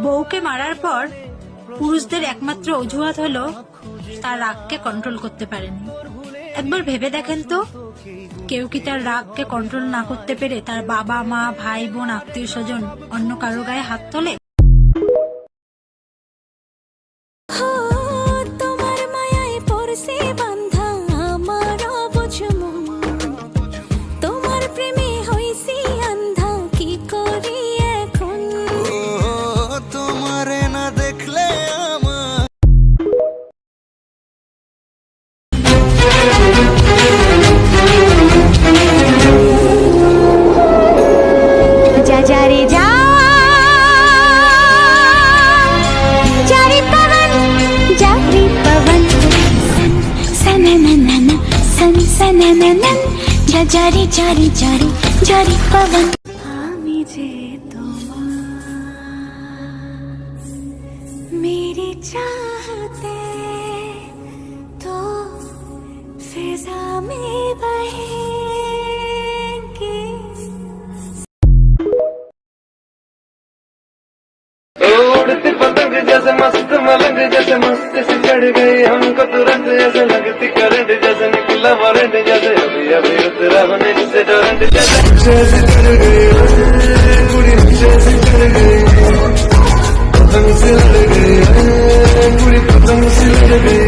বউকে মারার পর পুরুষদের একমাত্র অজুহাত হলো তার রাগকে কন্ট্রোল করতে পারেনি। একবার ভেবে দেখেন তো, কেউ কি তার রাগকে কন্ট্রোল না করতে পেরে তার বাবা মা ভাই বোন আত্মীয় স্বজন অন্য কারো গায়ে হাত তোলে? जारी जारी जारी जारी पवन আমি যে তোমার मेरी चाहते तो फिजा में बहेंगे। उड़ती पतंग जैसे मस्त मलंग जैसे मस्त से चढ़ गई हमको तुरंत जैसे लगती करंट जैसे निकला वारंट जैसे अभी अभी उतरा होने से डोरंट जैसे चढ़ गई कुड़ी से चढ़ गई पतंग से लड़ गई कुड़ी पतंग से लड़ गई।